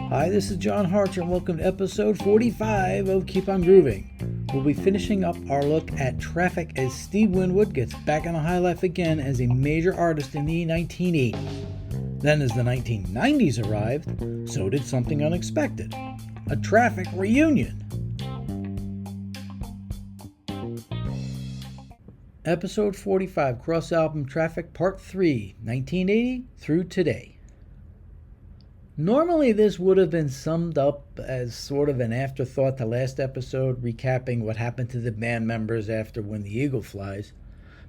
Hi, this is John Harcher and welcome to episode 45 of Keep On Grooving. We'll be finishing up our look at Traffic as Steve Winwood gets back on the high life again as a major artist in the 1980s. Then as the 1990s arrived, so did something unexpected, a Traffic reunion. Episode 45, cross-album Traffic Part 3, 1980 through today. Normally this would have been summed up as sort of an afterthought to last episode, recapping what happened to the band members after When the Eagle Flies.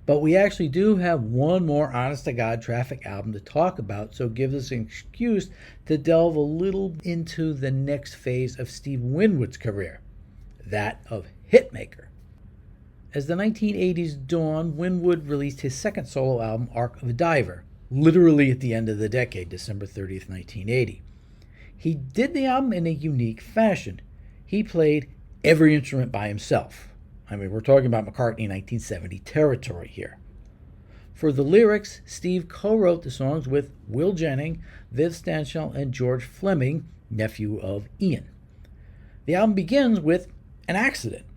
But we actually do have one more honest-to-God Traffic album to talk about, so it gives us an excuse to delve a little into the next phase of Steve Winwood's career, that of hitmaker. As the 1980s dawned, Winwood released his second solo album, Arc of a Diver, literally at the end of the decade, December 30th, 1980. He did the album in a unique fashion. He played every instrument by himself. I mean, we're talking about McCartney 1970 territory here. For the lyrics, Steve co-wrote the songs with Will Jennings, Viv Stanshall, and George Fleming, nephew of Ian. The album begins with an accident.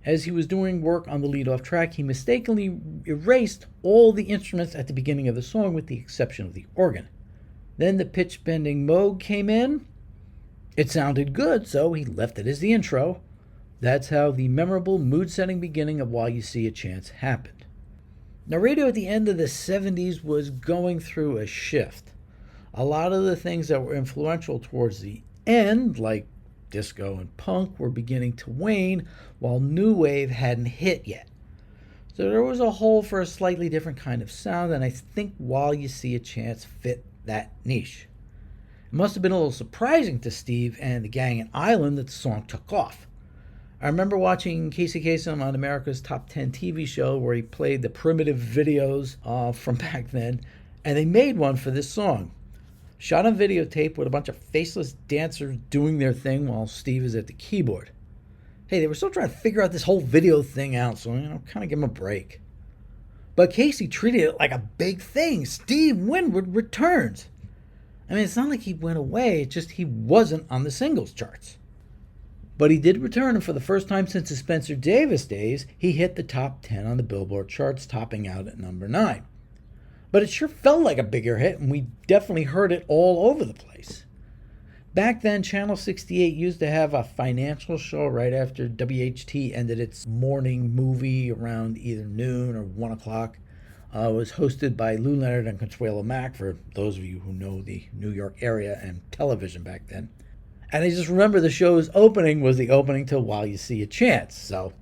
As he was doing work on the lead-off track, he mistakenly erased all the instruments at the beginning of the song with the exception of the organ. Then the pitch-bending Moog came in. It sounded good, so he left it as the intro. That's how the memorable mood-setting beginning of While You See a Chance happened. Now, radio at the end of the 70s was going through a shift. A lot of the things that were influential towards the end, like disco and punk, were beginning to wane, while new wave hadn't hit yet. So there was a hole for a slightly different kind of sound, and I think While You See a Chance fit that niche. It must have been a little surprising to Steve and the gang in Ireland that the song took off. I remember watching Casey Kasem on America's Top 10 TV show where he played the primitive videos from back then, and they made one for this song. Shot on videotape with a bunch of faceless dancers doing their thing while Steve is at the keyboard. Hey, they were still trying to figure out this whole video thing out, so, kind of give them a break. But Casey treated it like a big thing. Steve Winwood returns. I mean, it's not like he went away, it's just he wasn't on the singles charts. But he did return, and for the first time since the Spencer Davis days, he hit the top 10 on the Billboard charts, topping out at number 9. But it sure felt like a bigger hit, and we definitely heard it all over the place. Back then, Channel 68 used to have a financial show right after WHT ended its morning movie around either noon or 1 o'clock. It was hosted by Lou Leonard and Consuelo Mack, for those of you who know the New York area and television back then. And I just remember the show's opening was the opening to While You See a Chance, so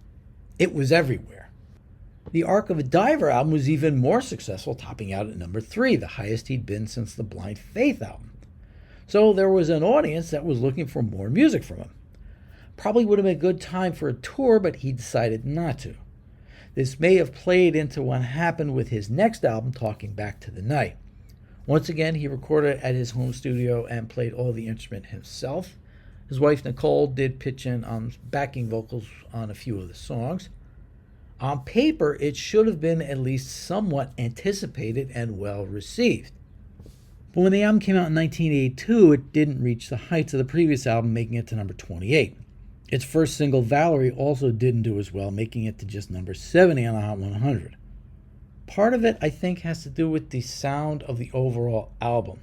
it was everywhere. The Arc of a Diver album was even more successful, topping out at number 3, the highest he'd been since the Blind Faith album. So there was an audience that was looking for more music from him. Probably would have been a good time for a tour, but he decided not to. This may have played into what happened with his next album, Talking Back to the Night. Once again, he recorded at his home studio and played all the instrument himself. His wife Nicole did pitch in on backing vocals on a few of the songs. On paper, it should have been at least somewhat anticipated and well received. But when the album came out in 1982, it didn't reach the heights of the previous album, making it to number 28. Its first single, Valerie, also didn't do as well, making it to just number 70 on the Hot 100. Part of it, I think, has to do with the sound of the overall album.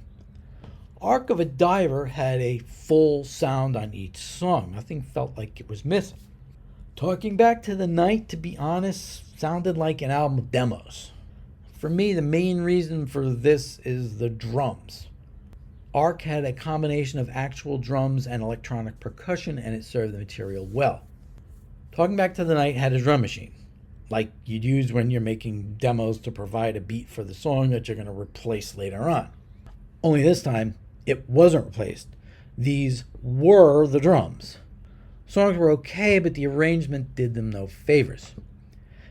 Arc of a Diver had a full sound on each song. Nothing felt like it was missing. Talking Back to the Night, to be honest, sounded like an album of demos. For me, the main reason for this is the drums. Arc had a combination of actual drums and electronic percussion, and it served the material well. Talking Back to the Night had a drum machine, like you'd use when you're making demos to provide a beat for the song that you're going to replace later on. Only this time, it wasn't replaced. These were the drums. Songs were okay, but the arrangement did them no favors.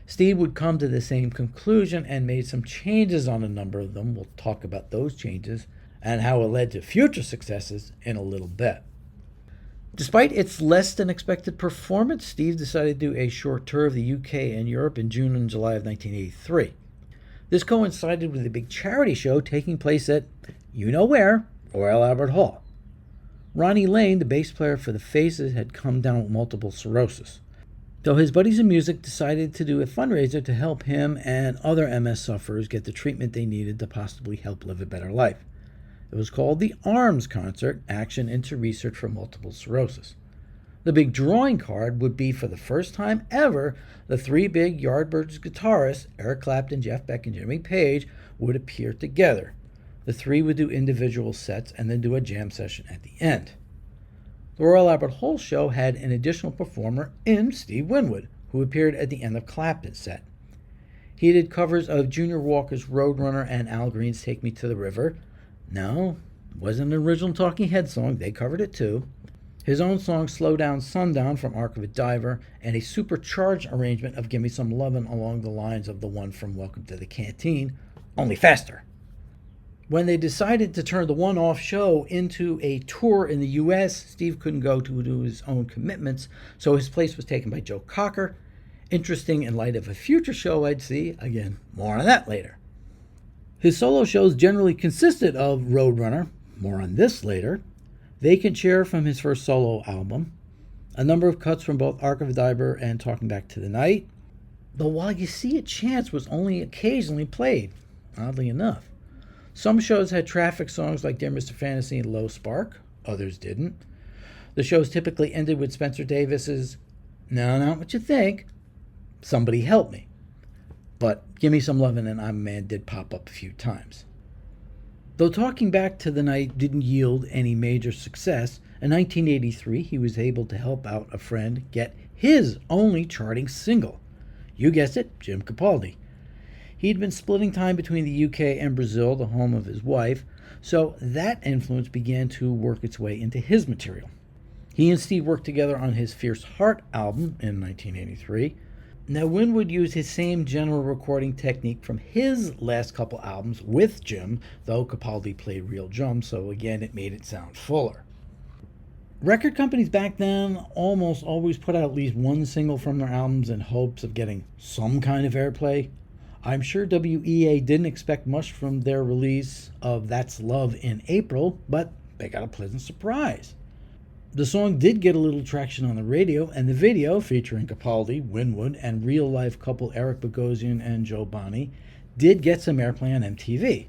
Steve would come to the same conclusion and made some changes on a number of them. We'll talk about those changes and how it led to future successes in a little bit. Despite its less than expected performance, Steve decided to do a short tour of the UK and Europe in June and July of 1983. This coincided with a big charity show taking place at, you know where, Royal Albert Hall. Ronnie Lane, the bass player for the Faces, had come down with multiple sclerosis. So his buddies in music decided to do a fundraiser to help him and other MS sufferers get the treatment they needed to possibly help live a better life. It was called the ARMS Concert, Action into Research for Multiple Sclerosis. The big drawing card would be, for the first time ever, the three big Yardbirds guitarists, Eric Clapton, Jeff Beck, and Jimmy Page, would appear together. The three would do individual sets and then do a jam session at the end. The Royal Albert Hall show had an additional performer in Steve Winwood, who appeared at the end of Clapton's set. He did covers of Junior Walker's Roadrunner and Al Green's Take Me to the River. No, it wasn't an original Talking Heads song, they covered it too. His own song Slow Down Sundown from Ark of a Diver, and a supercharged arrangement of Gimme Some Lovin' along the lines of the one from Welcome to the Canteen, only faster. When they decided to turn the one-off show into a tour in the U.S., Steve couldn't go to do his own commitments, so his place was taken by Joe Cocker. Interesting in light of a future show I'd see. Again, more on that later. His solo shows generally consisted of Roadrunner, more on this later, Vacant Chair from his first solo album, a number of cuts from both Ark of a Diver and Talking Back to the Night, though While You See a Chance was only occasionally played, oddly enough. Some shows had traffic songs like Dear Mr. Fantasy and Low Spark, others didn't. The shows typically ended with Spencer Davis's No, Not What You Think, Somebody Help Me. But Gimme Some Lovin' and I'm a Man did pop up a few times. Though Talking Back to the Night didn't yield any major success, in 1983 he was able to help out a friend get his only charting single. You guessed it, Jim Capaldi. He'd been splitting time between the UK and Brazil, the home of his wife, so that influence began to work its way into his material. He and Steve worked together on his Fierce Heart album in 1983. Now, Winwood used his same general recording technique from his last couple albums with Jim, though Capaldi played real drums, so again it made it sound fuller. Record companies back then almost always put out at least one single from their albums in hopes of getting some kind of airplay. I'm sure WEA didn't expect much from their release of That's Love in April, but they got a pleasant surprise. The song did get a little traction on the radio, and the video, featuring Capaldi, Winwood, and real-life couple Eric Bogosian and Joe Bonnie, did get some airplay on MTV.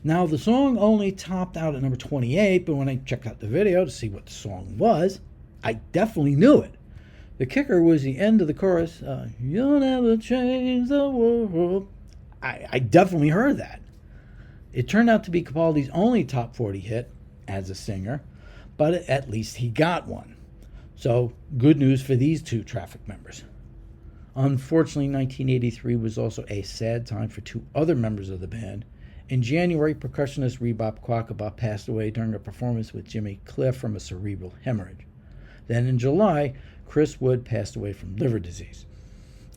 Now, the song only topped out at number 28, but when I checked out the video to see what the song was, I definitely knew it. The kicker was the end of the chorus, You'll never change the world. I definitely heard that. It turned out to be Capaldi's only top 40 hit as a singer, but at least he got one. So, good news for these two Traffic members. Unfortunately, 1983 was also a sad time for two other members of the band. In January, percussionist Rebop Quackabop passed away during a performance with Jimmy Cliff from a cerebral hemorrhage. Then in July, Chris Wood passed away from liver disease.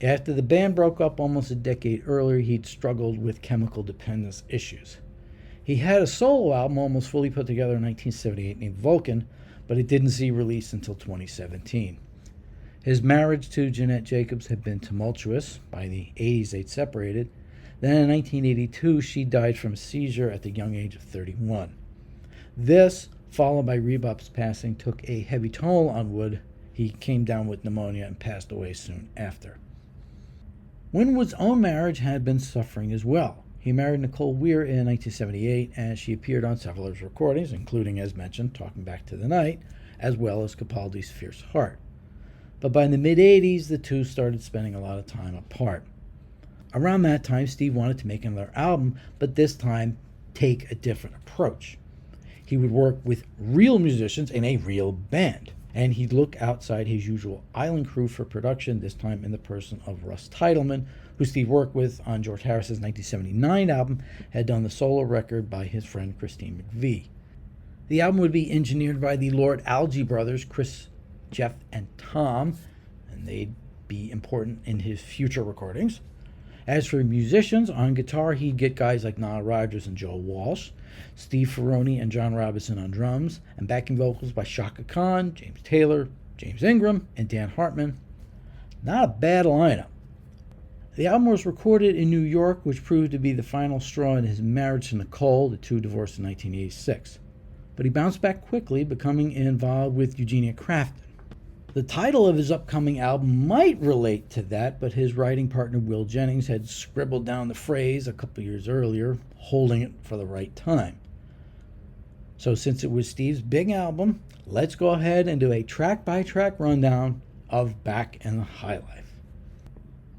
After the band broke up almost a decade earlier, he'd struggled with chemical dependence issues. He had a solo album almost fully put together in 1978 named Vulcan, but it didn't see release until 2017. His marriage to Jeanette Jacobs had been tumultuous. By the 80s, they'd separated. Then in 1982, she died from a seizure at the young age of 31. This, followed by Rebop's passing, took a heavy toll on Wood. He came down with pneumonia and passed away soon after. Winwood's own marriage had been suffering as well. He married Nicole Weir in 1978, and she appeared on several of his recordings, including, as mentioned, Talking Back to the Night, as well as Capaldi's Fierce Heart. But by the mid-80s, the two started spending a lot of time apart. Around that time, Steve wanted to make another album, but this time take a different approach. He would work with real musicians in a real band, and he'd look outside his usual island crew for production, this time in the person of Russ Titleman, who Steve worked with on George Harris's 1979 album, had done the solo record by his friend Christine McVie. The album would be engineered by the Lord Alge brothers, Chris, Jeff, and Tom, and they'd be important in his future recordings. As for musicians, on guitar he'd get guys like Nile Rodgers and Joe Walsh, Steve Ferroni and John Robinson on drums, and backing vocals by Chaka Khan, James Taylor, James Ingram, and Dan Hartman. Not a bad lineup. The album was recorded in New York, which proved to be the final straw in his marriage to Nicole. The two divorced in 1986. But he bounced back quickly, becoming involved with Eugenia Crafton. The title of his upcoming album might relate to that, but his writing partner Will Jennings had scribbled down the phrase a couple years earlier, holding it for the right time. So since it was Steve's big album, let's go ahead and do a track-by-track rundown of Back in the High Life.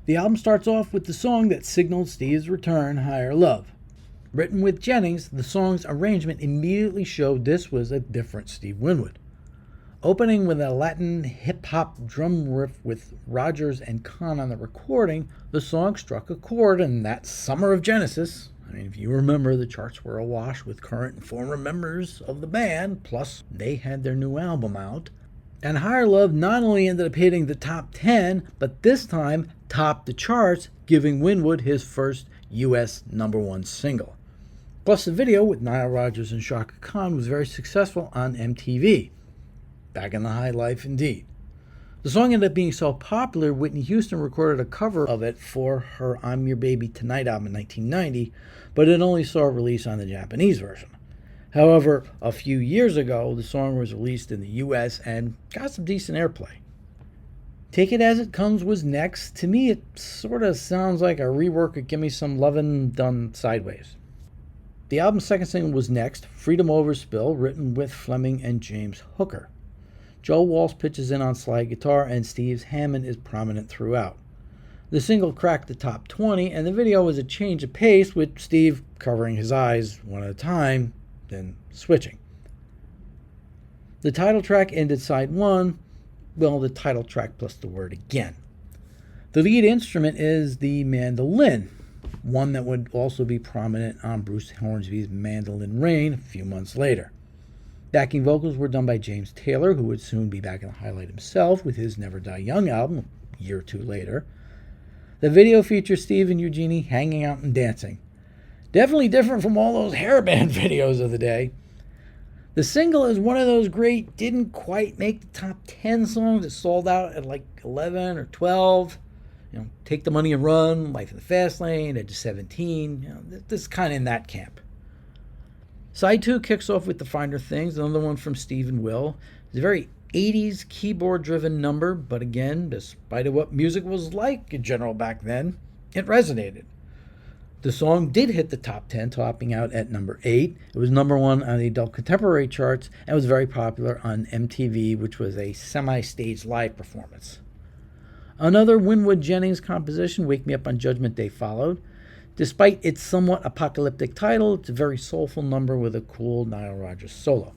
The album starts off with the song that signaled Steve's return, Higher Love. Written with Jennings, the song's arrangement immediately showed this was a different Steve Winwood. Opening with a Latin hip-hop drum riff with Rogers and Kahn on the recording, the song struck a chord in that summer of Genesis. I mean, if you remember, the charts were awash with current and former members of the band, plus they had their new album out. And Higher Love not only ended up hitting the top 10, but this time topped the charts, giving Winwood his first U.S. #1 single. Plus the video with Nile Rodgers and Shaka Khan was very successful on MTV. Back in the High Life indeed. The song ended up being so popular, Whitney Houston recorded a cover of it for her I'm Your Baby Tonight album in 1990, but it only saw a release on the Japanese version. However, a few years ago, the song was released in the US and got some decent airplay. Take It As It Comes was next. To me, it sort of sounds like a rework of Gimme Some Lovin' done sideways. The album's second single was next, Freedom Overspill, written with Fleming and James Hooker. Joe Walsh pitches in on slide guitar, and Steve's Hammond is prominent throughout. The single cracked the top 20, and the video was a change of pace, with Steve covering his eyes one at a time, then switching. The title track ended side 1, well, the title track plus the word again. The lead instrument is the mandolin, one that would also be prominent on Bruce Hornsby's Mandolin Rain a few months later. Backing vocals were done by James Taylor, who would soon be back in the highlight himself with his Never Die Young album a year or two later. The video features Steve and Eugenie hanging out and dancing. Definitely different from all those hairband videos of the day. The single is one of those great, didn't quite make the top 10 songs. It sold out at like 11 or 12. Take the Money and Run, Life in the Fast Lane, Edge of 17. This is kind of in that camp. Side 2 kicks off with The Finer Things, another one from Steve and Will. It's a very 80s keyboard-driven number, but again, despite of what music was like in general back then, it resonated. The song did hit the top 10, topping out at number 8. It was #1 on the adult contemporary charts and was very popular on MTV, which was a semi-staged live performance. Another Winwood Jennings composition, Wake Me Up on Judgment Day, followed. Despite its somewhat apocalyptic title, it's a very soulful number with a cool Nile Rodgers solo.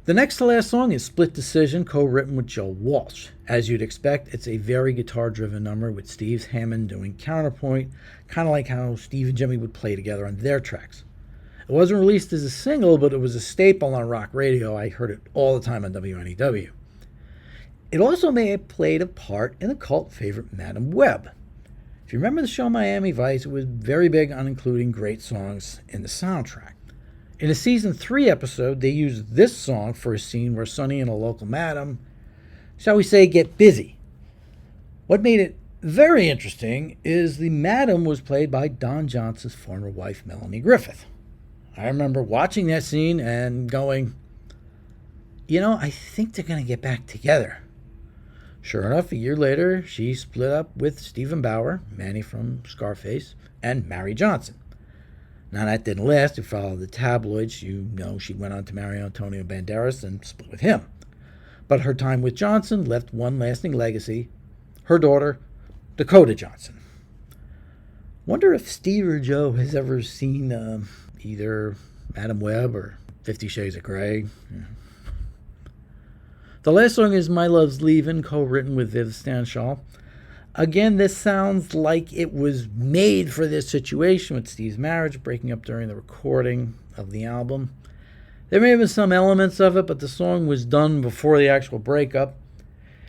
The next to last song is Split Decision, co-written with Joe Walsh. As you'd expect, it's a very guitar-driven number with Steve's Hammond doing counterpoint, kind of like how Steve and Jimmy would play together on their tracks. It wasn't released as a single, but it was a staple on rock radio. I heard it all the time on WNEW. It also may have played a part in the cult favorite Madam Web. If you remember the show Miami Vice, it was very big on including great songs in the soundtrack. In a season 3 episode, they used this song for a scene where Sonny and a local madam, shall we say, get busy. What made it very interesting is the madam was played by Don Johnson's former wife, Melanie Griffith. I remember watching that scene and going, I think they're going to get back together. Sure enough, a year later, she split up with Stephen Bauer, Manny from Scarface, and Mary Johnson. Now, that didn't last. It followed the tabloids. She went on to marry Antonio Banderas and split with him. But her time with Johnson left one lasting legacy, her daughter, Dakota Johnson. Wonder if Steve or Joe has ever seen either Madam Web or 50 Shades of Grey. Yeah. The last song is My Love's Leavin', co-written with Viv Stanshall. Again, this sounds like it was made for this situation with Steve's marriage breaking up during the recording of the album. There may have been some elements of it, but the song was done before the actual breakup.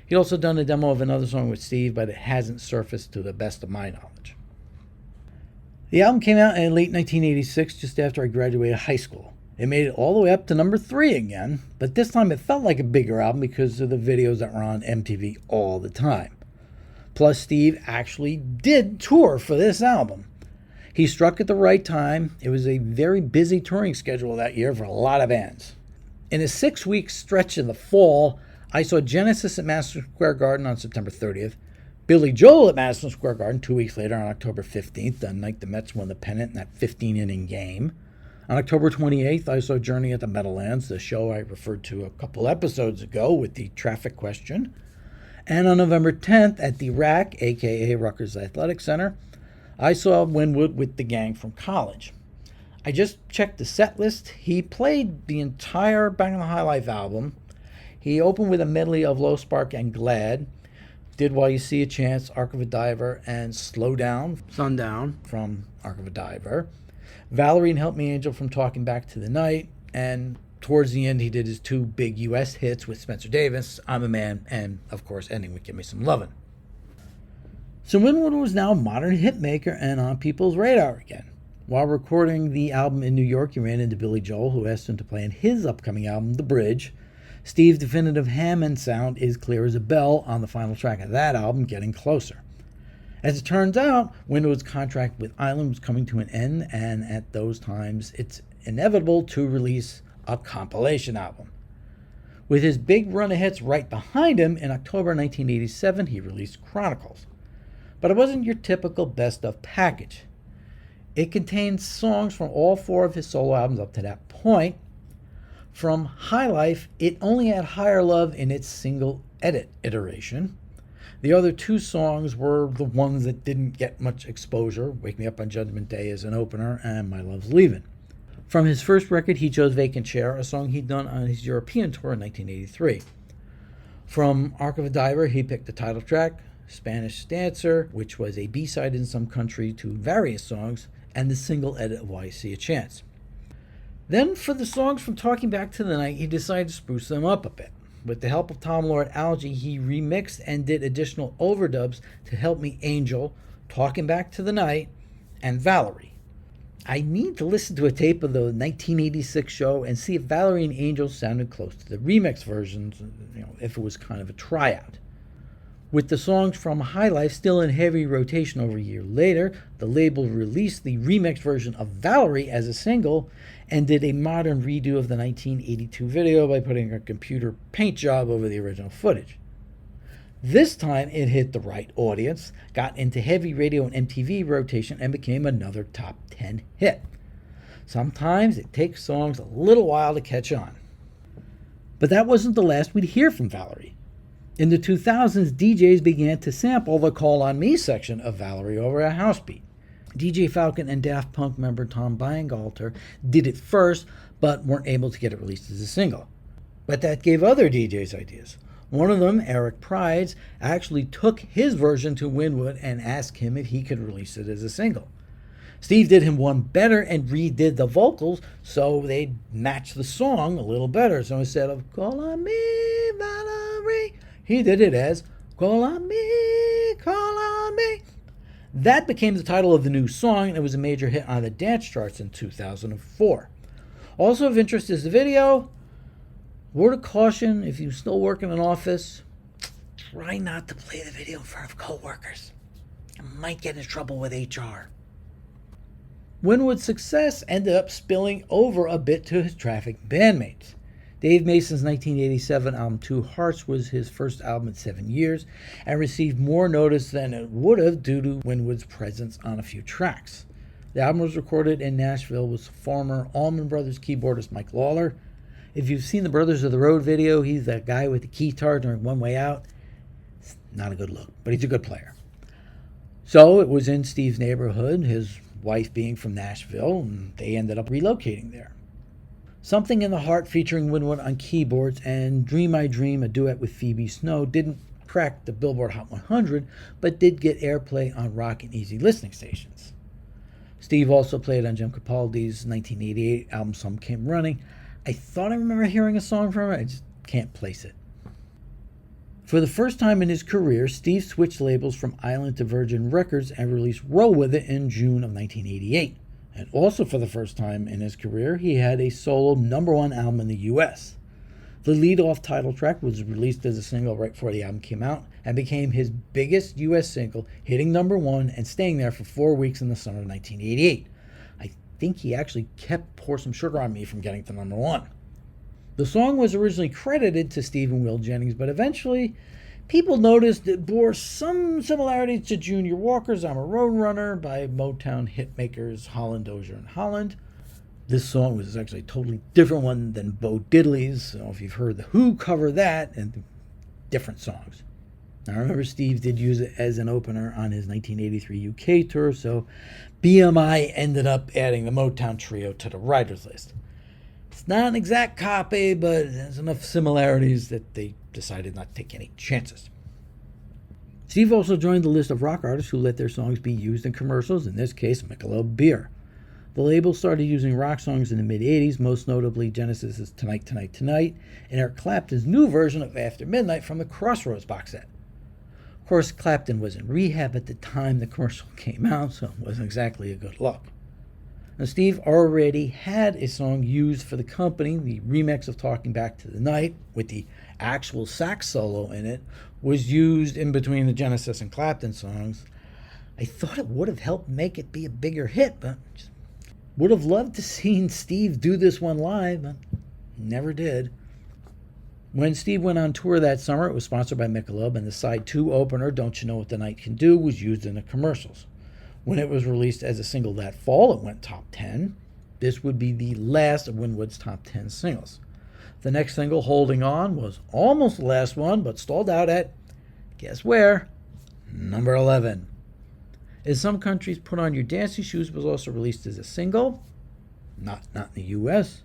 He'd also done a demo of another song with Steve, but it hasn't surfaced to the best of my knowledge. The album came out in late 1986, just after I graduated high school. It made it all the way up to number 3 again, but this time it felt like a bigger album because of the videos that were on MTV all the time. Plus, Steve actually did tour for this album. He struck at the right time. It was a very busy touring schedule that year for a lot of bands. In a 6-week stretch in the fall, I saw Genesis at Madison Square Garden on September 30th, Billy Joel at Madison Square Garden 2 weeks later on October 15th, the night the Mets won the pennant in that 15-inning game. On October 28th, I saw Journey at the Meadowlands, the show I referred to a couple episodes ago with the traffic question. And on November 10th at the RAC, a.k.a. Rutgers Athletic Center, I saw Winwood with the gang from college. I just checked the set list. He played the entire Back in the High Life album. He opened with a medley of Low Spark and Glad, did While You See a Chance, Arc of a Diver, and Slow Down, Sundown from Arc of a Diver. Valerie and Help Me Angel from Talking Back to the Night, and towards the end he did his 2 big U.S. hits with Spencer Davis, I'm a Man, and of course ending with Give Me Some Lovin'. So Winwood was now a modern hitmaker and on people's radar again. While recording the album in New York, he ran into Billy Joel, who asked him to play in his upcoming album, The Bridge. Steve's definitive Hammond sound is clear as a bell on the final track of that album, Getting Closer. As it turns out, Winwood's contract with Island was coming to an end, and at those times, it's inevitable to release a compilation album. With his big run of hits right behind him, in October 1987, he released Chronicles. But it wasn't your typical best-of package. It contained songs from all 4 of his solo albums up to that point. From High Life, it only had Higher Love in its single edit iteration. The other 2 songs were the ones that didn't get much exposure, Wake Me Up on Judgment Day as an opener, and My Love's Leavin'. From his first record, he chose Vacant Chair, a song he'd done on his European tour in 1983. From Arc of a Diver, he picked the title track, Spanish Dancer, which was a B-side in some country to various songs, and the single edit of Why You See a Chance. Then, for the songs from Talking Back to the Night, he decided to spruce them up a bit. With the help of Tom Lord Alge, he remixed and did additional overdubs to Help Me Angel, Talking Back to the Night, and Valerie. I need to listen to a tape of the 1986 show and see if Valerie and Angel sounded close to the remix versions, if it was kind of a tryout. With the songs from High Life still in heavy rotation over a year later, the label released the remix version of Valerie as a single and did a modern redo of the 1982 video by putting a computer paint job over the original footage. This time it hit the right audience, got into heavy radio and MTV rotation, and became another top 10 hit. Sometimes it takes songs a little while to catch on. But that wasn't the last we'd hear from Valerie. In the 2000s, DJs began to sample the Call on Me section of Valerie over a house beat. DJ Falcon and Daft Punk member Tom Bangalter did it first, but weren't able to get it released as a single. But that gave other DJs ideas. One of them, Eric Prides, actually took his version to Winwood and asked him if he could release it as a single. Steve did him one better and redid the vocals so they'd match the song a little better. So instead of Call on Me, Valerie, he did it as Call on Me, Call on Me. That became the title of the new song, and it was a major hit on the dance charts in 2004. Also of interest is the video. Word of caution, if you still work in an office, try not to play the video in front of coworkers. You might get in trouble with HR. Winwood's success ended up spilling over a bit to his Traffic bandmates. Dave Mason's 1987 album Two Hearts was his first album in 7 years and received more notice than it would have due to Winwood's presence on a few tracks. The album was recorded in Nashville with former Allman Brothers keyboardist Mike Lawler. If you've seen the Brothers of the Road video, he's that guy with the guitar during One Way Out. It's not a good look, but he's a good player. So it was in Steve's neighborhood, his wife being from Nashville, and they ended up relocating there. Something in the Heart featuring Winwood on keyboards and Dream I Dream, a duet with Phoebe Snow, didn't crack the Billboard Hot 100, but did get airplay on rock and easy listening stations. Steve also played on Jim Capaldi's 1988 album Some Came Running. I thought I remember hearing a song from it, I just can't place it. For the first time in his career, Steve switched labels from Island to Virgin Records and released Roll With It in June of 1988. And also for the first time in his career, he had a solo #1 album in the US. The lead-off title track was released as a single right before the album came out and became his biggest U.S. single, hitting #1 and staying there for 4 weeks in the summer of 1988. I think he actually kept Pour Some Sugar on Me from getting to #1. The song was originally credited to Steve and Will Jennings, but eventually people noticed it bore some similarities to Junior Walker's I'm a Road Runner by Motown hitmakers Holland, Dozier, and Holland. This song was actually a totally different one than Bo Diddley's, so if you've heard the Who cover that, and different songs. Now, I remember Steve did use it as an opener on his 1983 UK tour, so BMI ended up adding the Motown trio to the writers list. It's not an exact copy, but it has enough similarities that they decided not to take any chances. Steve also joined the list of rock artists who let their songs be used in commercials, in this case, Michelob Beer. The label started using rock songs in the mid-'80s, most notably Genesis' Tonight, Tonight, Tonight, and Eric Clapton's new version of After Midnight from the Crossroads box set. Of course, Clapton was in rehab at the time the commercial came out, so it wasn't exactly a good look. Now, Steve already had a song used for the company. The remix of Talking Back to the Night, with the actual sax solo in it, was used in between the Genesis and Clapton songs. I thought it would have helped make it be a bigger hit, but would have loved to seen Steve do this one live, but never did. When Steve went on tour that summer, it was sponsored by Michelob, and the side 2 opener, Don't You Know What the Night Can Do, was used in the commercials. When it was released as a single that fall, it went top 10. This would be the last of Winwood's top 10 singles. The next single, Holding On, was almost the last one, but stalled out at, guess where? #11. In some countries, Put On Your Dancing Shoes was also released as a single. Not in the U.S.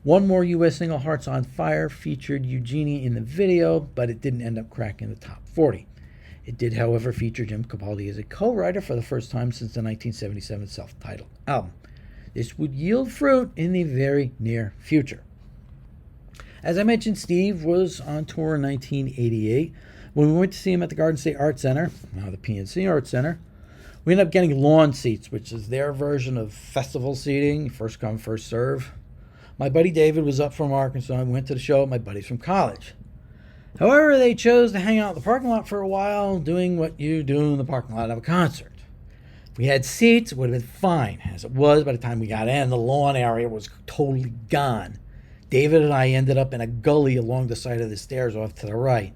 One more U.S. single, Hearts on Fire, featured Eugenie in the video, but it didn't end up cracking the top 40. It did, however, feature Jim Capaldi as a co-writer for the first time since the 1977 self-titled album. This would yield fruit in the very near future. As I mentioned, Steve was on tour in 1988. When we went to see him at the Garden State Art Center, now the PNC Art Center, we ended up getting lawn seats, which is their version of festival seating, first come, first serve. My buddy David was up from Arkansas and went to the show with my buddies from college. However, they chose to hang out in the parking lot for a while, doing what you do in the parking lot of a concert. If we had seats, it would have been fine. As it was, by the time we got in, the lawn area was totally gone. David and I ended up in a gully along the side of the stairs off to the right.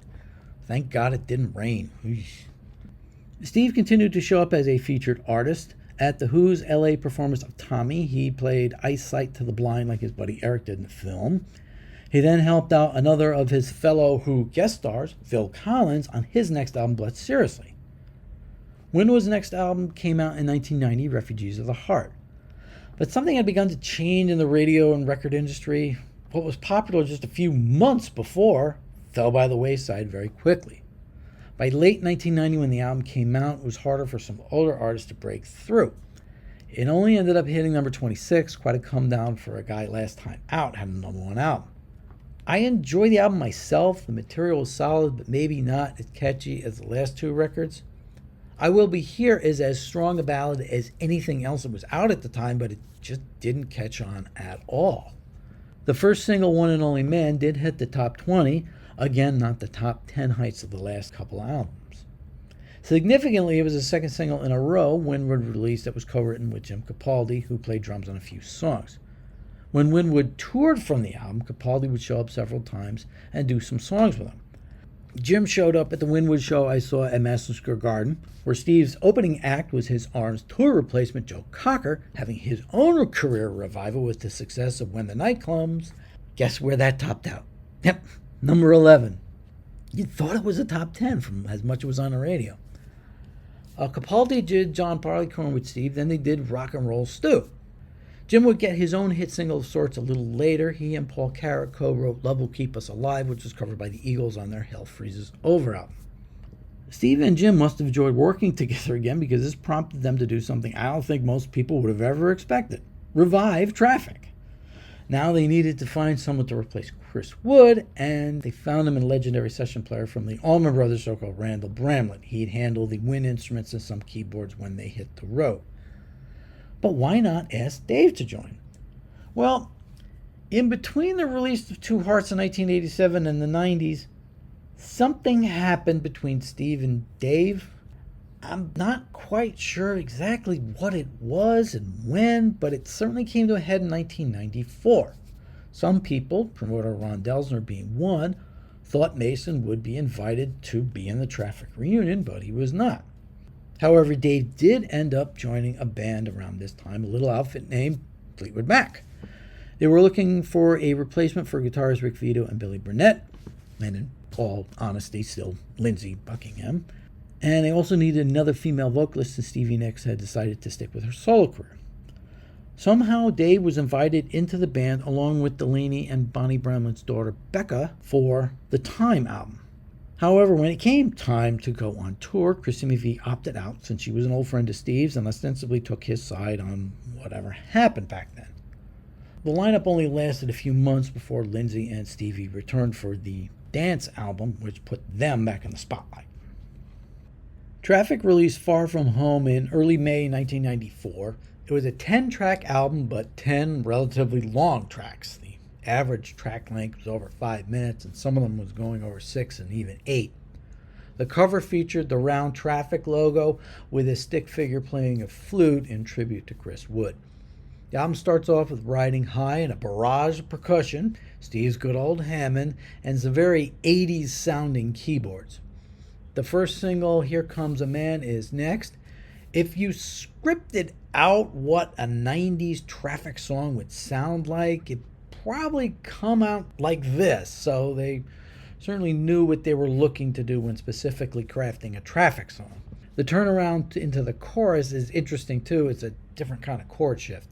Thank God it didn't rain. Eesh. Steve continued to show up as a featured artist. At The Who's LA performance of Tommy, he played Eyesight to the Blind like his buddy Eric did in the film. He then helped out another of his fellow Who guest stars, Phil Collins, on his next album, Blood Seriously. Winwood's next album came out in 1990, Refugees of the Heart. But something had begun to change in the radio and record industry. What was popular just a few months before fell by the wayside very quickly. By late 1990, when the album came out, it was harder for some older artists to break through. It only ended up hitting number 26, quite a come down for a guy last time out had a #1 album. I enjoy the album myself. The material was solid, but maybe not as catchy as the last 2 records. I Will Be Here is as strong a ballad as anything else that was out at the time, but it just didn't catch on at all. The first single, One and Only Man, did hit the top 20, again not the top 10 heights of the last couple albums. Significantly, it was the second single in a row Winwood released that was co-written with Jim Capaldi, who played drums on a few songs. When Winwood toured from the album, Capaldi would show up several times and do some songs with him. Jim showed up at the Winwood show I saw at Madison Square Garden, where Steve's opening act was his Arms tour replacement, Joe Cocker, having his own career revival with the success of When the Night Comes. Guess where that topped out? Yep, #11. You thought it was a top 10 from as much as it was on the radio. Capaldi did John Barleycorn with Steve, then they did Rock and Roll Stew. Jim would get his own hit single of sorts a little later. He and Paul Carrack co-wrote Love Will Keep Us Alive, which was covered by the Eagles on their Hell Freezes Over album. Steve and Jim must have enjoyed working together again, because this prompted them to do something I don't think most people would have ever expected: revive Traffic. Now they needed to find someone to replace Chris Wood, and they found him a legendary session player from the Allman Brothers, so-called Randall Bramlett. He'd handle the wind instruments and some keyboards when they hit the road. But why not ask Dave to join? Well, in between the release of Two Hearts in 1987 and the 90s, Something happened between Steve and Dave. I'm not quite sure exactly what it was and when, but it certainly came to a head in 1994. Some people, promoter Ron Delsner being one, thought Mason would be invited to be in the Traffic reunion, but he was not. However, Dave did end up joining a band around this time, a little outfit named Fleetwood Mac. They were looking for a replacement for guitarist Rick Vito and Billy Burnett, and in all honesty, still Lindsey Buckingham. And they also needed another female vocalist, since Stevie Nicks had decided to stick with her solo career. Somehow, Dave was invited into the band along with Delaney and Bonnie Bramlin's daughter, Becca, for the Time album. However, when it came time to go on tour, Christy McVie opted out since she was an old friend of Steve's and ostensibly took his side on whatever happened back then. The lineup only lasted a few months before Lindsey and Stevie returned for the Dance album, which put them back in the spotlight. Traffic released Far From Home in early May 1994. It was a 10-track album, but 10 relatively long tracks. The average track length was over 5 minutes, and some of them was going over 6 and even 8. The cover featured the round Traffic logo with a stick figure playing a flute in tribute to Chris Wood. The album starts off with Riding High and a barrage of percussion, Steve's good old Hammond, and some very 80s sounding keyboards. The first single, Here Comes a Man, is next. If you scripted out what a 90s Traffic song would sound like, it'd probably come out like this. So they certainly knew what they were looking to do when specifically crafting a Traffic song. The turnaround into the chorus is interesting too. It's a different kind of chord shift.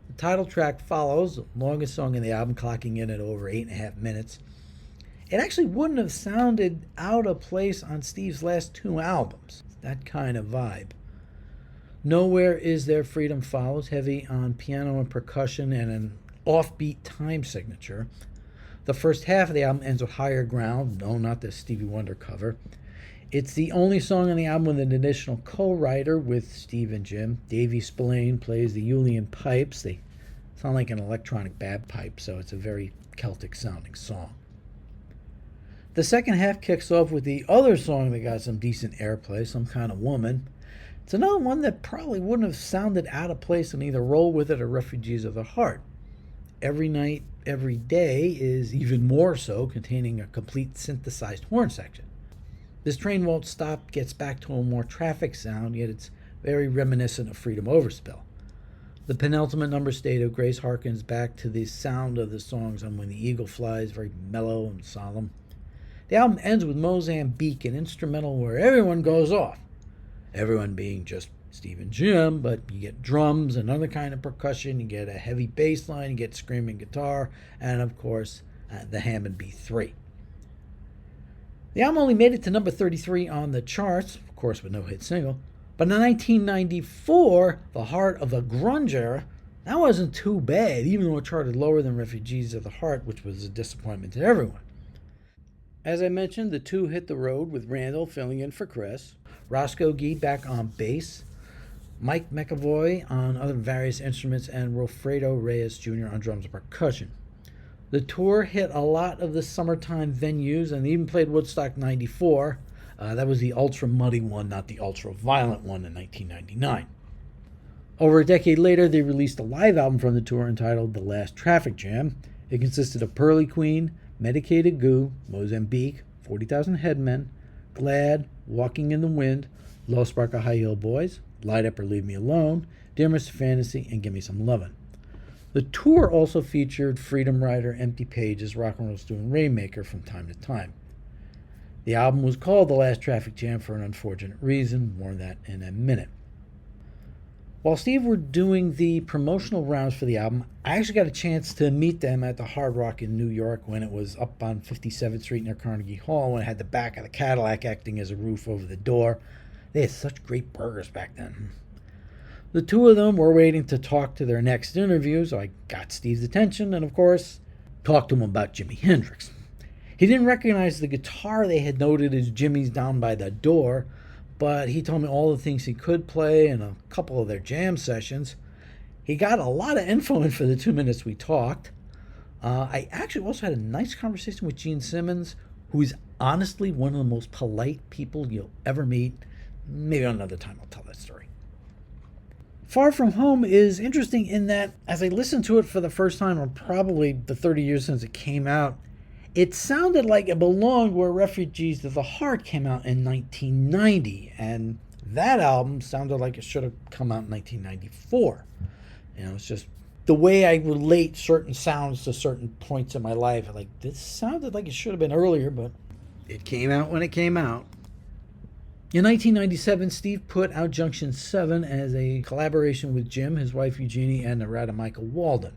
The title track follows, the longest song in the album, clocking in at over 8.5 minutes. It actually wouldn't have sounded out of place on Steve's last 2 albums. That kind of vibe. Nowhere Is There Freedom follows, heavy on piano and percussion and an offbeat time signature. The first half of the album ends with Higher Ground, no, not the Stevie Wonder cover. It's the only song on the album with an additional co-writer with Steve and Jim. Davey Spillane plays the Uilleann pipes. They sound like an electronic bagpipe, so it's a very Celtic sounding song. The second half kicks off with the other song that got some decent airplay, Some Kind of Woman. It's another one that probably wouldn't have sounded out of place in either Roll With It or Refugees of the Heart. Every Night, Every Day is even more so, containing a complete synthesized horn section. This Train Won't Stop gets back to a more Traffic sound, yet it's very reminiscent of Freedom Overspill. The penultimate number, State of Grace, harkens back to the sound of the songs on When the Eagle Flies, very mellow and solemn. The album ends with Mozambique, an instrumental where everyone goes off. Everyone being just Steve and Jim, but you get drums, another kind of percussion, you get a heavy bass line, you get screaming guitar, and of course, the Hammond B3. The album only made it to number 33 on the charts, of course with no hit single, but in 1994, the heart of the grunge era, that wasn't too bad, even though it charted lower than Refugees of the Heart, which was a disappointment to everyone. As I mentioned, the two hit the road with Randall filling in for Chris, Roscoe Gee back on bass, Mike McAvoy on other various instruments, and Wilfredo Reyes Jr. on drums and percussion. The tour hit a lot of the summertime venues and they even played Woodstock 94. That was the ultra muddy one, not the ultra violent one in 1999. Over a decade later, they released a live album from the tour entitled The Last Traffic Jam. It consisted of Pearly Queen, Medicated Goo, Mozambique, 40,000 Headmen, Glad, Walking in the Wind, Low Spark of High Heel Boys, Light Up or Leave Me Alone, Dear Mr. Fantasy, and Give Me Some Lovin'. The tour also featured Freedom Rider, Empty Pages, Rock and Roll Stew, and Rainmaker from time to time. The album was called The Last Traffic Jam for an unfortunate reason. More on that in a minute. While Steve were doing the promotional rounds for the album, I actually got a chance to meet them at the Hard Rock in New York when it was up on 57th Street near Carnegie Hall, when it had the back of the Cadillac acting as a roof over the door. They had such great burgers back then. The two of them were waiting to talk to their next interview, so I got Steve's attention and, of course, talked to him about Jimi Hendrix. He didn't recognize the guitar they had noted as Jimmy's down by the door, but he told me all the things he could play and a couple of their jam sessions. He got a lot of info in for the 2 minutes we talked. I actually also had a nice conversation with Gene Simmons, who is Honestly, one of the most polite people you'll ever meet. Maybe another time I'll tell that story. Far From Home is interesting in that as I listened to it for the first time, or probably the 30 years since it came out, it sounded like it belonged where Refugees of the Heart came out in 1990, and that album sounded like it should have come out in 1994. It's just the way I relate certain sounds to certain points in my life. Like, this sounded like it should have been earlier, but it came out when it came out. In 1997, Steve put out Junction 7 as a collaboration with Jim, his wife Eugenie, and narrator Michael Walden.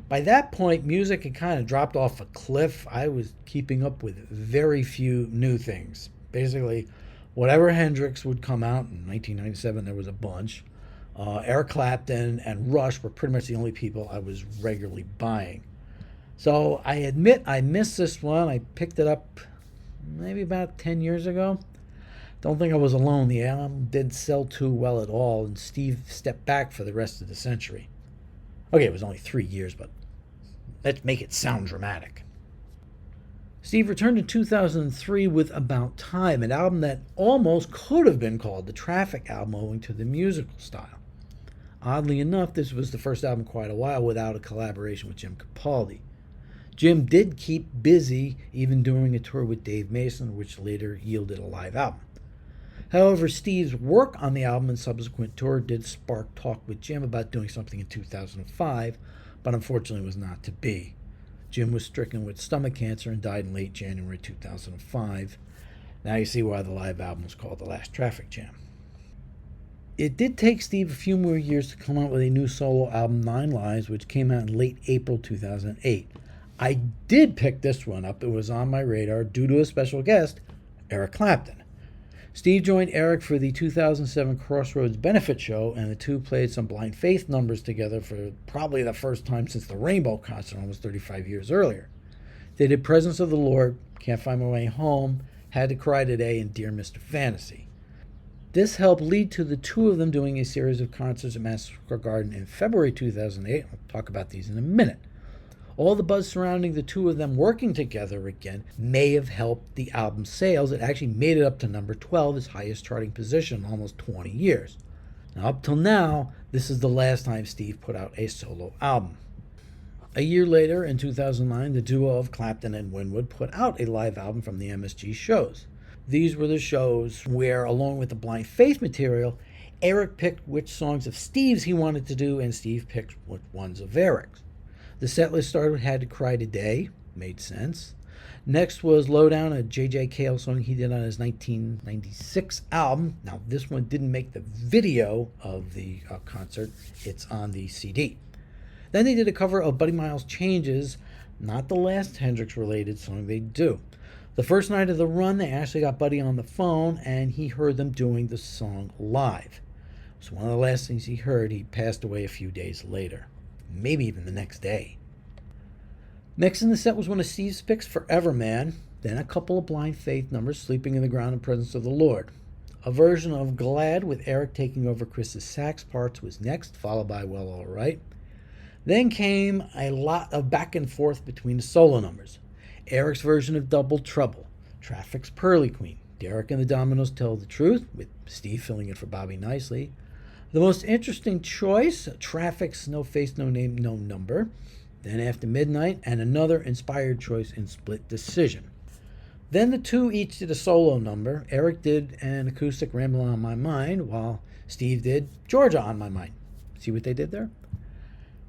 By that point, music had kind of dropped off a cliff. I was keeping up with very few new things. Basically, whatever Hendrix would come out in 1997, there was a bunch. Eric Clapton and Rush were pretty much the only people I was regularly buying. So I admit I missed this one. I picked it up maybe about 10 years ago. Don't think I was alone. The album didn't sell too well at all, and Steve stepped back for the rest of the century. Okay, it was only 3 years, but let's make it sound dramatic. Steve returned in 2003 with About Time, an album that almost could have been called the Traffic album owing to the musical style. Oddly enough, this was the first album in quite a while without a collaboration with Jim Capaldi. Jim did keep busy even during a tour with Dave Mason, which later yielded a live album. However, Steve's work on the album and subsequent tour did spark talk with Jim about doing something in 2005, but unfortunately was not to be. Jim was stricken with stomach cancer and died in late January 2005. Now you see why the live album was called The Last Traffic Jam. It did take Steve a few more years to come out with a new solo album, 9 Lives, which came out in late April 2008. I did pick this one up. It was on my radar due to a special guest, Eric Clapton. Steve joined Eric for the 2007 Crossroads benefit show, and the two played some Blind Faith numbers together for probably the first time since the Rainbow concert almost 35 years earlier. They did Presence of the Lord, Can't Find My Way Home, Had to Cry Today, and Dear Mr. Fantasy. This helped lead to the two of them doing a series of concerts at Madison Square Garden in February 2008. I'll talk about these in a minute. All the buzz surrounding the two of them working together again may have helped the album's sales. It actually made it up to number 12, its highest charting position in almost 20 years. Now, up till now, this is the last time Steve put out a solo album. A year later, in 2009, the duo of Clapton and Winwood put out a live album from the MSG shows. These were the shows where, along with the Blind Faith material, Eric picked which songs of Steve's he wanted to do, and Steve picked which ones of Eric's. The set list started with Had to Cry Today, made sense. Next was Lowdown, a J.J. Cale song he did on his 1996 album. Now, this one didn't make the video of the concert. It's on the CD. Then they did a cover of Buddy Miles' Changes, not the last Hendrix-related song they do. The first night of the run, they actually got Buddy on the phone, and he heard them doing the song live. It was one of the last things he heard. He passed away a few days later. Maybe even the next day. Next in the set was one of Steve's picks, Forever Man, then a couple of Blind Faith numbers, Sleeping in the Ground and Presence of the Lord. A version of Glad with Eric taking over Chris's sax parts was next, followed by Well Alright. Then came a lot of back and forth between the solo numbers. Eric's version of Double Trouble, Traffic's Pearly Queen, Derek and the Dominoes Tell the Truth, with Steve filling in for Bobby Nicely. The most interesting choice, Traffic's No Face, No Name, No Number. Then After Midnight, and another inspired choice in Split Decision. Then the two each did a solo number. Eric did an acoustic Ramble on My Mind, while Steve did Georgia on My Mind. See what they did there?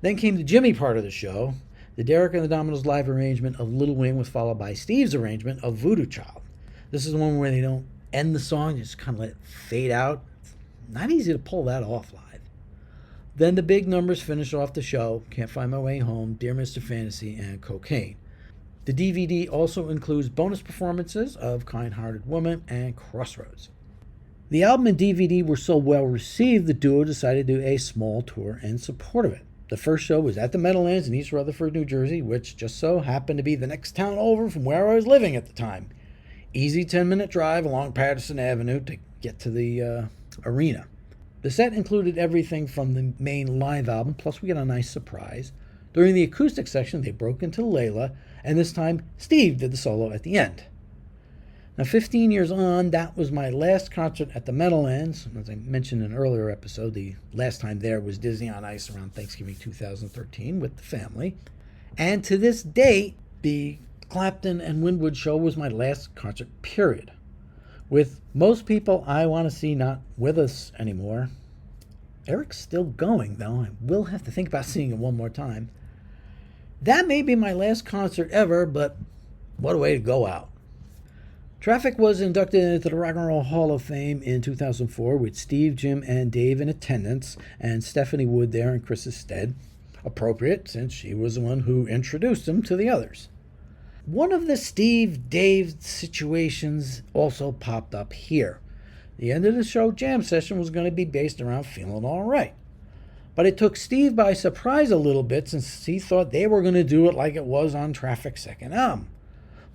Then came the Jimmy part of the show. The Derek and the Dominoes live arrangement of Little Wing was followed by Steve's arrangement of Voodoo Child. This is the one where they don't end the song, just kind of let it fade out. Not easy to pull that off live. Then the big numbers finish off the show, Can't Find My Way Home, Dear Mr. Fantasy, and Cocaine. The DVD also includes bonus performances of Kind Hearted Woman and Crossroads. The album and DVD were so well received, the duo decided to do a small tour in support of it. The first show was at the Meadowlands in East Rutherford, New Jersey, which just so happened to be the next town over from where I was living at the time. Easy 10-minute drive along Patterson Avenue to get to the arena. The set included everything from the main live album, plus we got a nice surprise. During the acoustic section, they broke into Layla, and this time Steve did the solo at the end. Now, 15 years on, that was my last concert at the Meadowlands. As I mentioned in an earlier episode, the last time there was Disney on Ice around Thanksgiving 2013 with the family. And to this date, the Clapton and Winwood show was my last concert, period. With most people I want to see not with us anymore. Eric's still going, though. I will have to think about seeing him one more time. That may be my last concert ever, but what a way to go out. Traffic was inducted into the Rock and Roll Hall of Fame in 2004 with Steve, Jim, and Dave in attendance, and Stephanie Wood there in Chris's stead. Appropriate, since she was the one who introduced him to the others. One of the Steve-Dave situations also popped up here. The end of the show jam session was going to be based around Feeling All Right. But it took Steve by surprise a little bit since he thought they were going to do it like it was on Traffic's second album.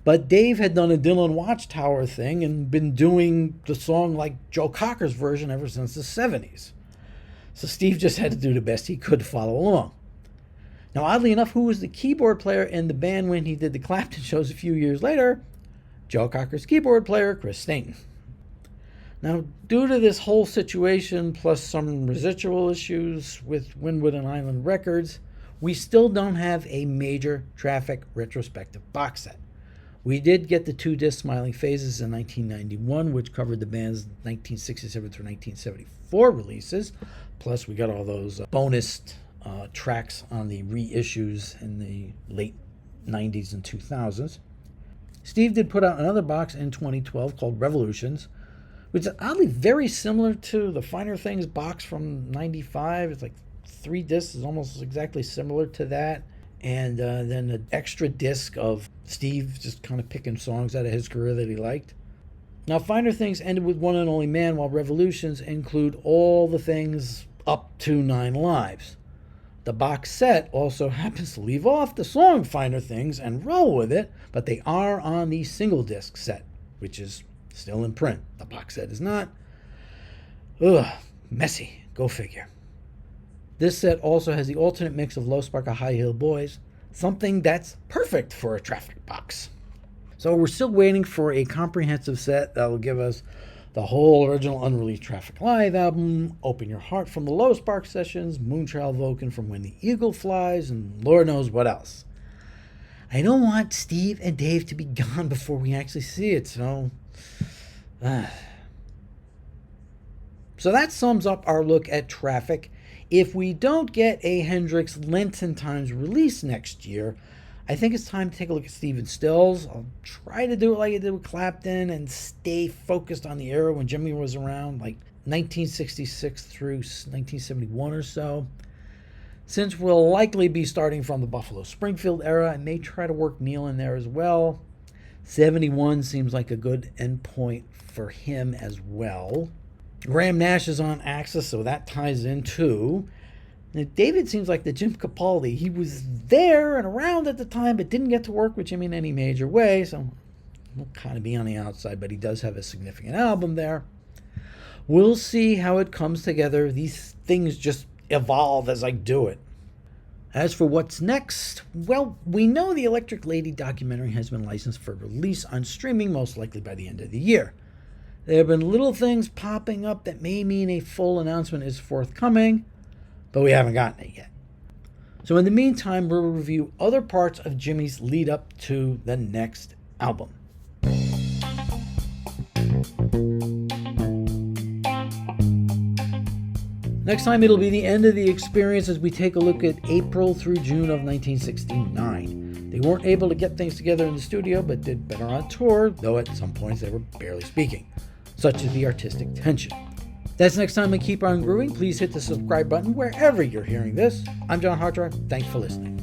But Dave had done a Dylan Watchtower thing and been doing the song like Joe Cocker's version ever since the 70s. So Steve just had to do the best he could to follow along. Now, oddly enough, who was the keyboard player in the band when he did the Clapton shows a few years later? Joe Cocker's keyboard player, Chris Stainton. Now, due to this whole situation, plus some residual issues with Winwood and Island Records, we still don't have a major Traffic retrospective box set. We did get the 2-disc Smiling Phases in 1991, which covered the band's 1967 through 1974 releases. Plus, we got all those bonus tracks on the reissues in the late 90s and 2000s. Steve did put out another box in 2012 called Revolutions, which is oddly very similar to the Finer Things box from 95. It's like 3 discs, is almost exactly similar to that. And then an extra disc of Steve just kind of picking songs out of his career that he liked. Now, Finer Things ended with One and Only Man, while Revolutions include all the things up to 9 Lives. The box set also happens to leave off the song Finer Things and roll with it, but they are on the single disc set, which is still in print. The box set is not. Ugh, messy. Go figure. This set also has the alternate mix of Low Spark of High Heel Boys, something that's perfect for a Traffic box. So we're still waiting for a comprehensive set that will give us the whole original unreleased Traffic Live album, Open Your Heart from the Low Spark sessions, Moonchild Vulcan from When the Eagle Flies, and Lord knows what else. I don't want Steve and Dave to be gone before we actually see it, so that sums up our look at Traffic. If we don't get a Hendrix Lenten Times release next year, I think it's time to take a look at Stephen Stills. I'll try to do it like I did with Clapton and stay focused on the era when Jimmy was around, like 1966 through 1971 or so. Since we'll likely be starting from the Buffalo Springfield era, I may try to work Neil in there as well. 71 seems like a good endpoint for him as well. Graham Nash is on Axis, so that ties in too. Now, David seems like the Jim Capaldi. He was there and around at the time, but didn't get to work with Jimmy in any major way, so he'll kind of be on the outside, but he does have a significant album there. We'll see how it comes together. These things just evolve as I do it. As for what's next, well, we know the Electric Lady documentary has been licensed for release on streaming, most likely by the end of the year. There have been little things popping up that may mean a full announcement is forthcoming, but we haven't gotten it yet. So in the meantime, we'll review other parts of Jimmy's lead up to the next album. Next time, it'll be the end of the experience as we take a look at April through June of 1969. They weren't able to get things together in the studio, but did better on tour, though at some points they were barely speaking. Such is the artistic tension. That's next time on Keep On Grooving. Please hit the subscribe button wherever you're hearing this. I'm John Hartranft. Thanks for listening.